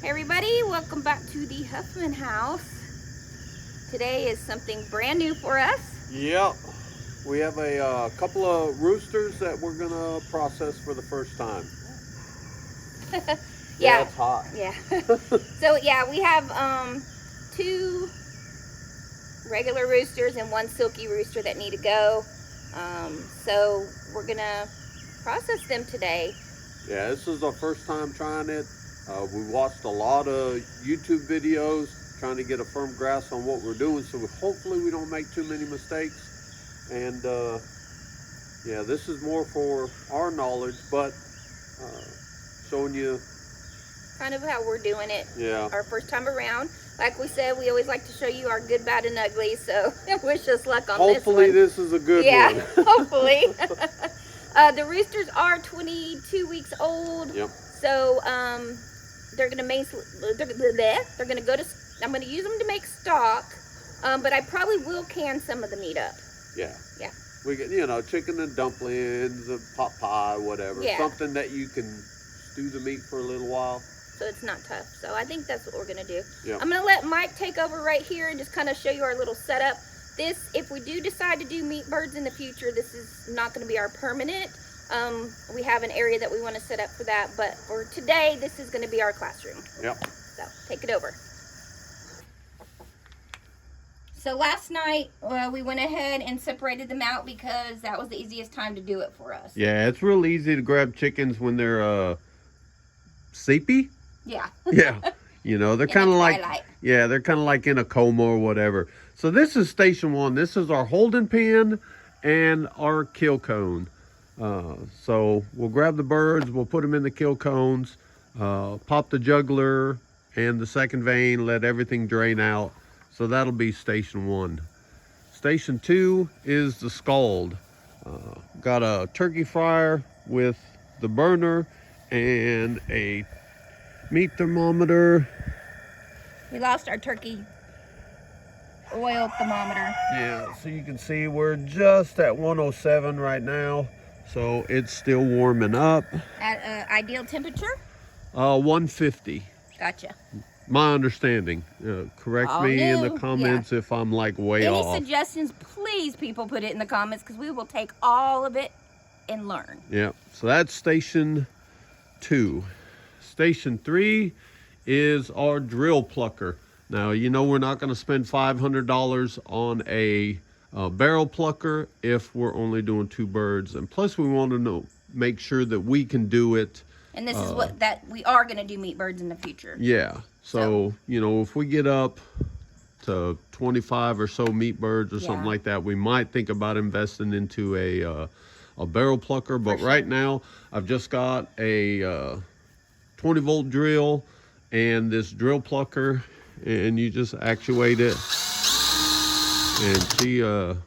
Hey everybody, welcome back to the Huffman house. Today is something brand new for us. Yep. We have a couple of roosters that we're going to process for the first time. Yeah, it's hot. Yeah. So yeah, we have two regular roosters and one silky rooster that need to go. So we're going to process them today. Yeah, this is our first time trying it. We watched a lot of YouTube videos trying to get a firm grasp on what we're doing, so hopefully we don't make too many mistakes. And yeah, this is more for our knowledge, but showing you kind of how we're doing it. Yeah. Our first time around. Like we said, we always like to show you our good, bad, and ugly, so wish us luck on hopefully this this is a good one. Yeah, hopefully. The roosters are 22 weeks old. Yep. So they're gonna go to. I'm gonna use them to make stock, but I probably will can some of the meat up. Yeah. Yeah. We get chicken and dumplings, a pot pie, whatever. Yeah. Something that you can stew the meat for a little while. So it's not tough. So I think that's what we're gonna do. Yeah. I'm gonna let Mike take over right here and just kind of show you our little setup. This, if we do decide to do meat birds in the future, this is not going to be our permanent. We have an area that we want to set up for that, but for today, this is going to be our classroom. Yep. So take it over. So last night, we went ahead and separated them out because that was the easiest time to do it for us. Yeah, it's real easy to grab chickens when they're sleepy. Yeah. Yeah. They're kind of like, yeah, they're kind of like in a coma or whatever. So this is station one. This is our holding pen and our kill cone. So we'll grab the birds, we'll put them in the kill cones, pop the jugular and the second vein, let everything drain out. So that'll be station one. Station two is the scald. Got a turkey fryer with the burner and a meat thermometer. We lost our turkey oil thermometer. Yeah, so you can see we're just at 107 right now. So it's still warming up. At ideal temperature? 150. Gotcha. My understanding. Correct me in the comments if I'm like way off. Any suggestions, please, people, put it in the comments because we will take all of it and learn. Yeah, so that's station two. Station three is our drill plucker. Now, we're not going to spend $500 on a barrel plucker if we're only doing two birds. And plus, we want to make sure that we can do it. And this is that we are going to do meat birds in the future. Yeah. So, if we get up to 25 or so meat birds or something like that, we might think about investing into a barrel plucker. But right now, I've just got a 20-volt drill and this drill plucker, and you just actuate it, and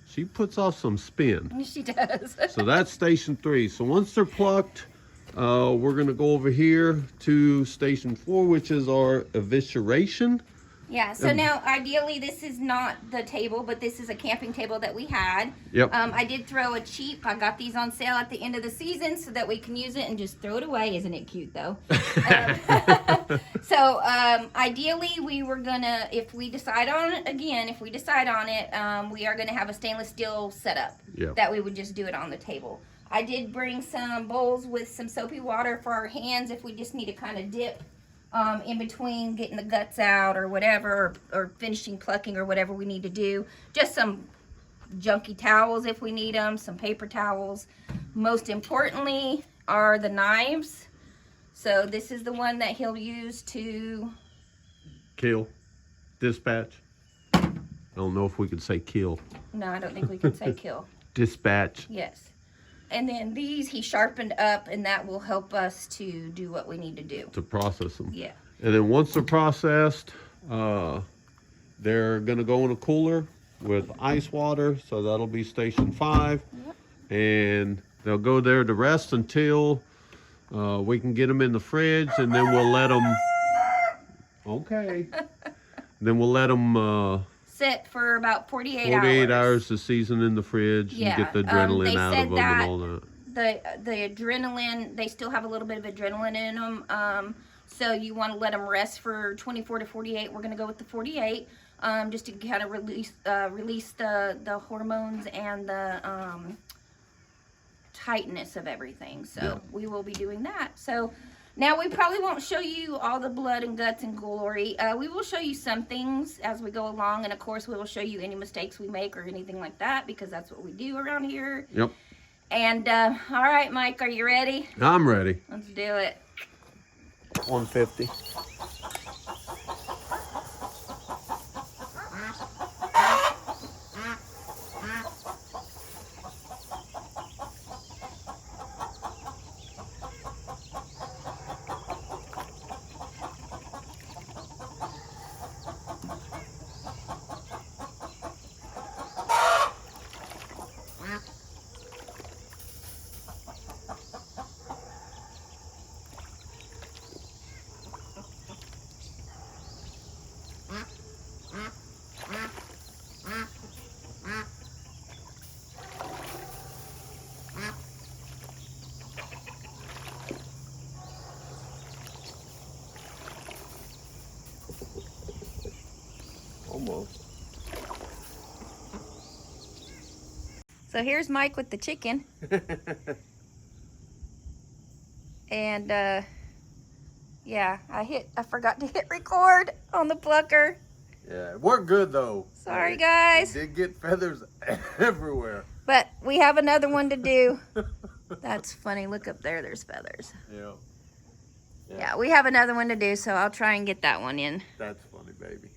she puts off some spin. She does. So that's station three. So once they're plucked, we're gonna go over here to station four, which is our evisceration. Yeah, so now ideally this is not the table, but this is a camping table that we had. Yep. I did throw I got these on sale at the end of the season so that we can use it and just throw it away. Isn't it cute though? So ideally we were gonna, if we decide on it, we are gonna have a stainless steel setup that we would just do it on the table. I did bring some bowls with some soapy water for our hands if we just need to kind of dip in between getting the guts out or whatever, or finishing plucking or whatever we need to do. Just some junky towels if we need them, some paper towels. Most importantly are the knives. So this is the one that he'll use to kill, dispatch. I don't know if we could say kill. No, I don't think we can say kill. Dispatch. Yes. And then these he sharpened up, and that will help us to do what we need to do. To process them. Yeah. And then once they're processed, they're gonna go in a cooler with ice water. So that'll be station five. Yep. And they'll go there to rest until we can get them in the fridge, and then we'll let them. Okay. Then we'll let them. Sit for about 48 hours to season in the fridge and get the adrenaline out of them and all that. The adrenaline, they still have a little bit of adrenaline in them. So you want to let them rest for 24 to 48. We're going to go with the 48, just to kind of release the hormones and the tightness of everything. So we will be doing that. So now we probably won't show you all the blood and guts and glory. We will show you some things as we go along, and of course we will show you any mistakes we make or anything like that, because that's what we do around here. Yep. And all right, Mike, are you ready? I'm ready. Let's do it. 150. Almost. So here's Mike with the chicken. And yeah, I forgot to hit record on the plucker. Yeah, it worked good though. Sorry, guys. It did get feathers everywhere. But we have another one to do. That's funny. Look up there. There's feathers. Yeah. Yeah, we have another one to do, so I'll try and get that one in. That's funny, baby.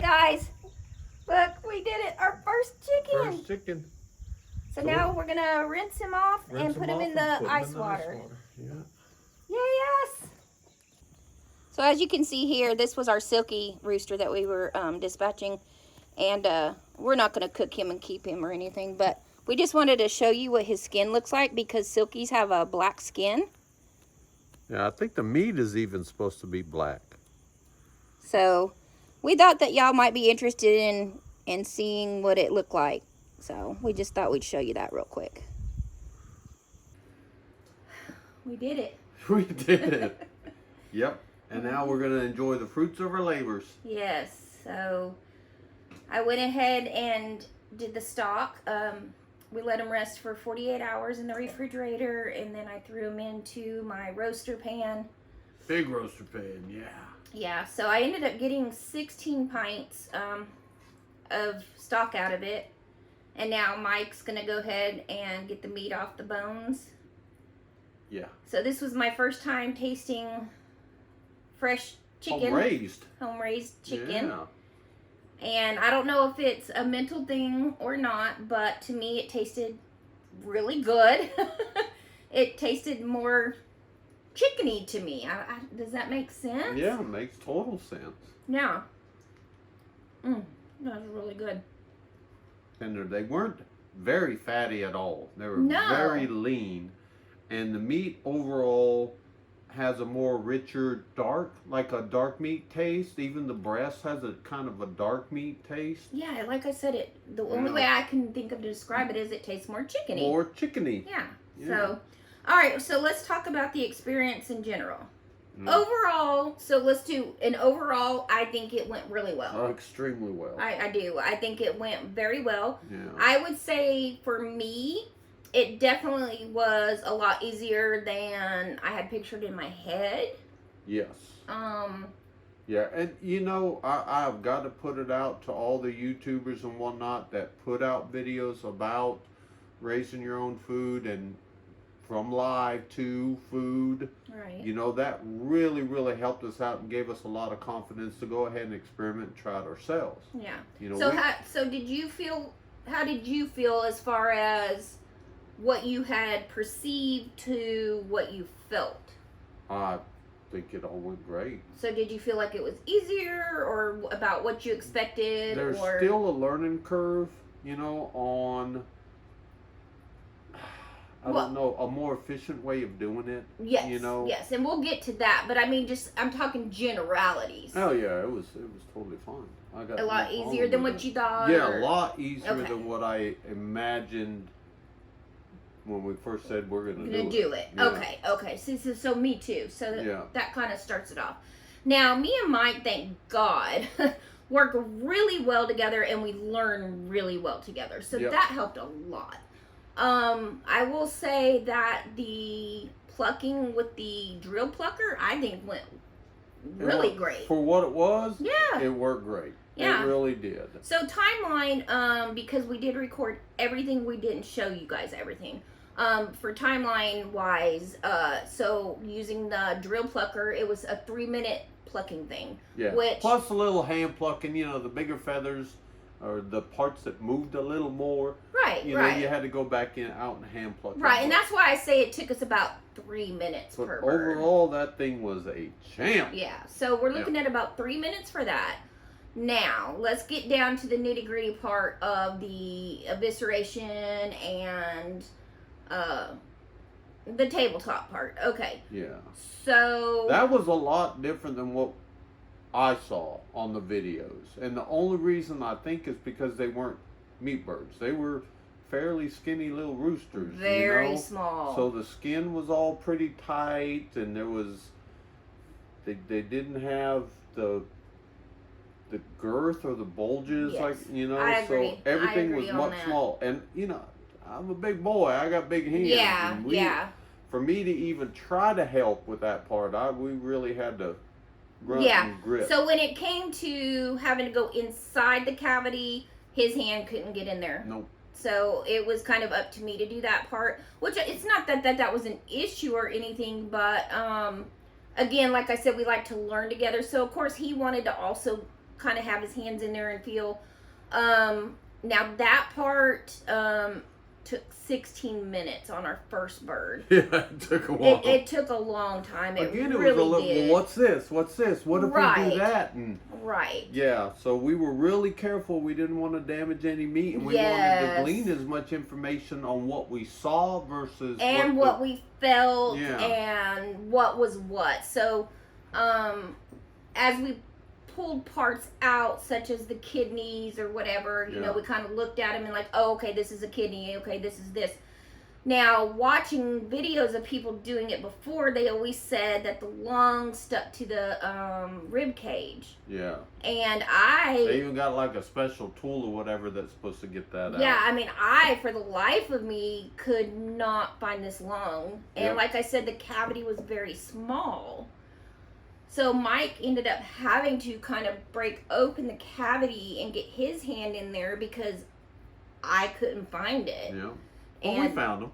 Guys, look, we did it. Our first chicken. First chicken. So now we're going to rinse him off and put him in the ice water. Yeah. Yes. So as you can see here, this was our Silky rooster that we were dispatching. And we're not going to cook him and keep him or anything. But we just wanted to show you what his skin looks like, because Silkies have a black skin. Yeah, I think the meat is even supposed to be black. So we thought that y'all might be interested in seeing what it looked like. So we just thought we'd show you that real quick. We did it. We did it. Yep. And now we're going to enjoy the fruits of our labors. Yes. So I went ahead and did the stock. We let them rest for 48 hours in the refrigerator, and then I threw them into my roaster pan. Big roaster pan, yeah. Yeah, so I ended up getting 16 pints of stock out of it. And now Mike's going to go ahead and get the meat off the bones. Yeah. So this was my first time tasting fresh chicken. Home raised chicken. Yeah. And I don't know if it's a mental thing or not, but to me it tasted really good. It tasted more chickeny to me. Does that make sense? Yeah, it makes total sense. Yeah. That was really good. And they weren't very fatty at all. They were No. very lean. And the meat overall has a more richer like a dark meat taste. Even the breast has a kind of a dark meat taste. Yeah, like I said, the only way I can think of to describe it is it tastes more chickeny. More chickeny. Yeah. So, all right, so let's talk about the experience in general. Overall, so let's do an overall. I think it went really well. Extremely well. I do. I think it went very well. Yeah. I would say for me, it definitely was a lot easier than I had pictured in my head. Yes. Yeah, and you know, I've got to put it out to all the YouTubers and whatnot that put out videos about raising your own food and from live to food. Right. You know, that really, really helped us out and gave us a lot of confidence to go ahead and experiment and try it ourselves. Yeah. You know, so how did you feel as far as what you had perceived to what you felt? I think it all went great. So did you feel like it was easier or about what you expected? There's still a learning curve, you know, on I don't know, a more efficient way of doing it. Yes, you know? Yes, and we'll get to that, but I mean, I'm talking generalities. Oh yeah, it was totally fine. I got a lot easier than what you thought. Yeah, a lot easier than what I imagined when we first said we're gonna do it. Yeah. Okay. So me too. So that kind of starts it off. Now, me and Mike, thank God, work really well together, and we learn really well together. So that helped a lot. I will say that the plucking with the drill plucker, I think went really great. For what it was, yeah, it worked great. Yeah. It really did. So timeline, because we did record everything, we didn't show you guys everything. For timeline wise, so using the drill plucker, it was a 3-minute plucking thing. Yeah. Plus a little hand plucking, you know, the bigger feathers or the parts that moved a little more. Right, you know, you had to go back out and hand pluck. Right, and that's why I say it took us about 3 minutes per bird. Overall, that thing was a champ. Yeah, so we're looking at about 3 minutes for that. Now, let's get down to the nitty-gritty part of the evisceration and the tabletop part. Okay. Yeah. So that was a lot different than what I saw on the videos. And the only reason I think is because they weren't meat birds. They were fairly skinny little roosters. Very small. So the skin was all pretty tight, and there was they didn't have the girth or the bulges, like, you know. I agree. So everything was much small. And you know, I'm a big boy. I got big hands. Yeah, For me to even try to help with that part, we really had to grunt and grip. So when it came to having to go inside the cavity, his hand couldn't get in there. Nope. So it was kind of up to me to do that part, which it's not that was an issue or anything, but again, like I said, we like to learn together. So of course he wanted to also kind of have his hands in there and feel. Now that part took 16 minutes on our first bird. Yeah, it took a while. It took a long time. Again, it was a little, well, what's this? What's this? What if we do that? And yeah, so we were really careful. We didn't want to damage any meat, and we wanted to glean as much information on what we saw versus what we felt and what was what. So, as we pulled parts out, such as the kidneys or whatever, you know, we kind of looked at them and like, oh, okay, this is a kidney, okay, this is this. Now, watching videos of people doing it before, they always said that the lung stuck to the rib cage. Yeah. And they even got like a special tool or whatever that's supposed to get that out. Yeah, I mean, for the life of me, could not find this lung. And like I said, the cavity was very small. So Mike ended up having to kind of break open the cavity and get his hand in there because I couldn't find it. Yeah. Well, we found him.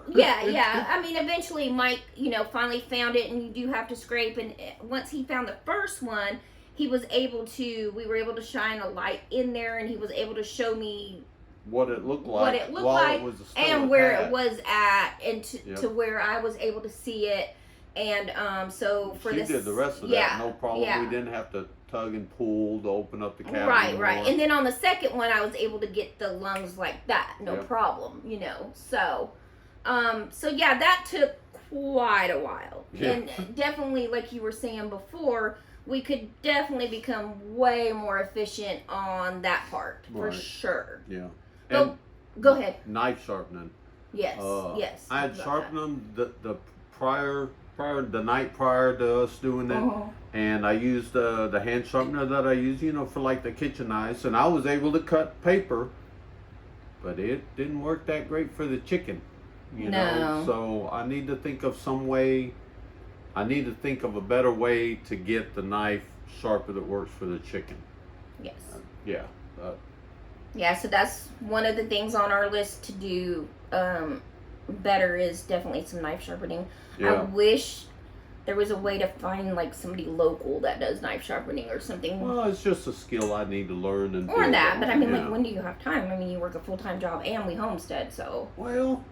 Yeah. I mean, eventually Mike, finally found it, and you do have to scrape. And once he found the first one, we were able to shine a light in there, and he was able to show me what it looked like, it was and where it was at, and to where I was able to see it. And so for she did the rest of that, no problem. Yeah. We didn't have to tug and pull to open up the cabinet. Right. And then on the second one, I was able to get the lungs like that, no problem. So, yeah, that took quite a while, and definitely, like you were saying before, we could definitely become way more efficient on that part for sure. Yeah. But go ahead. Knife sharpening. Yes. Yes. I had sharpened them the night prior to us doing it, and I used the hand sharpener that I use, for like the kitchen knives, and I was able to cut paper, but it didn't work that great for the chicken, know. So I need to think of a better way to get the knife sharper that works for the chicken. Yes. Yeah, so that's one of the things on our list to do better is definitely some knife sharpening. Yeah. I wish there was a way to find like somebody local that does knife sharpening or something. Well, it's just a skill I need to learn and or that, but I mean, like, when do you have time? I mean, you work a full-time job and we homestead, so. Well.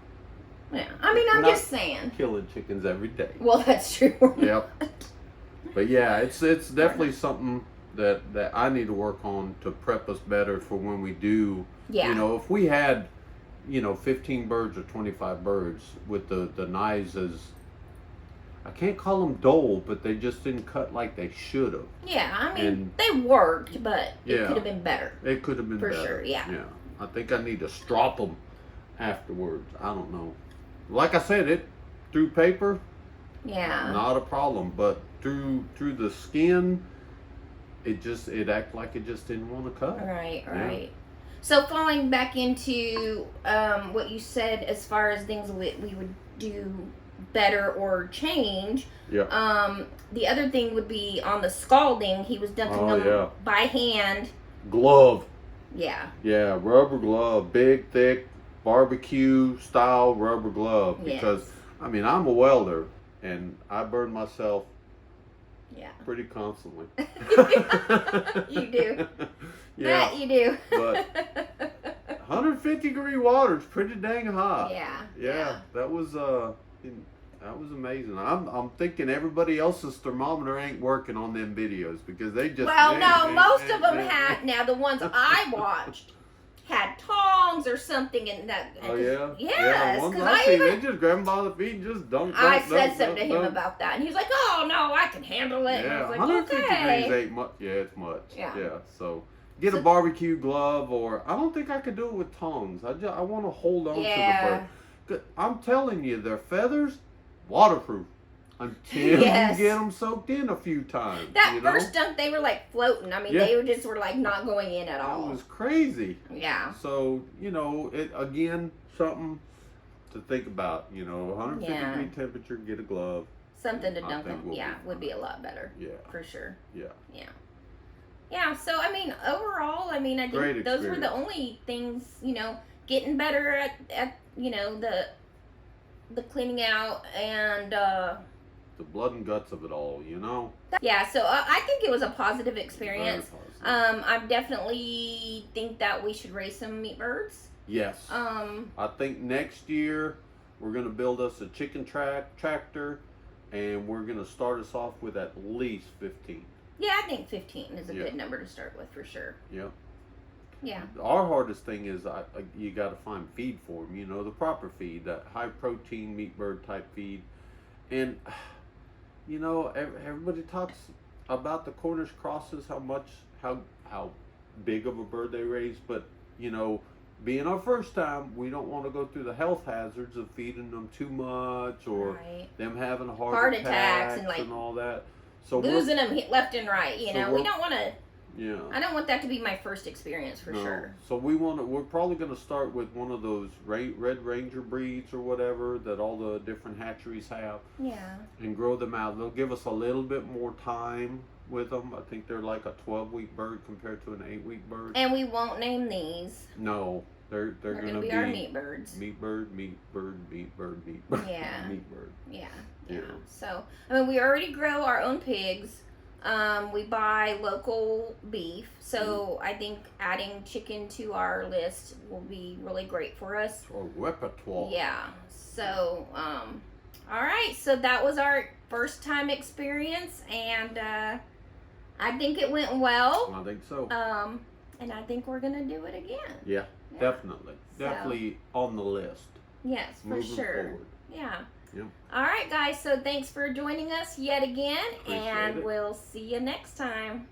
Yeah, I mean, I'm just saying. Killing chickens every day. Well, that's true. Yep. But yeah, it's definitely something that I need to work on to prep us better for when we do. Yeah. If we had, 15 birds or 25 birds with the knives as, I can't call them dull, but they just didn't cut like they should have. Yeah, I mean, they worked, but it could have been better. It could have been better. For sure, yeah. Yeah. I think I need to strop them afterwards. I don't know. Like I said, it through paper, not a problem, but through the skin, it acted like it just didn't want to cut. Right. Yeah. So falling back into what you said as far as things we would do better or change. Yeah. The other thing would be on the scalding. He was dunking them by hand. Glove. Yeah. Yeah, rubber glove, big, thick, barbecue style rubber glove. Because I mean, I'm a welder and I burn myself. Yeah. Pretty constantly. You do. Yeah. That you do. But 150 degree water is pretty dang hot. Yeah. That was amazing. I'm thinking everybody else's thermometer ain't working on them videos because they just. Well, no, most of them had. Now the ones I watched had tongs or something in that. Oh yeah. Yes, the ones I see, they just grab them by the feet and just dunk. I said something to him about that, and he was like, "Oh no, I can handle it." Yeah, and I was like, 150 okay. degrees ain't much. Yeah, it's much. Yeah. So get a barbecue glove, or I don't think I could do it with tongs. I want to hold on to the bird. I'm telling you, their feathers waterproof until you get them soaked in a few times. That first dunk, they were like floating. I mean, they were just sort of like not going in at all. It was crazy. Yeah. So, it again, something to think about. 150 degree temperature, get a glove. Something to dunk them. Would be a lot better. Yeah. For sure. Yeah, so I mean, overall, I think those were the only things, getting better at the cleaning out and the blood and guts of it all, Yeah, so I think it was a positive experience. I definitely think that we should raise some meat birds. Yes. I think next year we're going to build us a chicken tractor, and we're going to start us off with at least 15. Yeah, I think 15 is a good number to start with for sure. Yeah. Yeah. Our hardest thing is you got to find feed for them. The proper feed, that high protein meat bird type feed, and everybody talks about the Cornish crosses, how big of a bird they raise, but being our first time, we don't want to go through the health hazards of feeding them too much or them having heart attacks and all that. So losing them left and right, we don't want to. Yeah. I don't want that to be my first experience for sure. So we're probably going to start with one of those Red Ranger breeds or whatever that all the different hatcheries have. Yeah. And grow them out. They'll give us a little bit more time with them. I think they're like a 12-week bird compared to an 8-week bird. And we won't name these. No. They're gonna be our meat birds. Meat bird, meat bird, meat bird, meat bird. Yeah. Meat bird. Yeah. So, I mean, we already grow our own pigs. We buy local beef. So, I think adding chicken to our list will be really great for us. Or repertoire. Yeah. So, all right. So, that was our first time experience. And I think it went well. I think so. And I think we're going to do it again. Yeah. Definitely. Definitely on the list. Yes, for Moving sure. Forward. Yeah. Yep. All right, guys. So thanks for joining us yet again. Appreciate and it. we'll see you next time.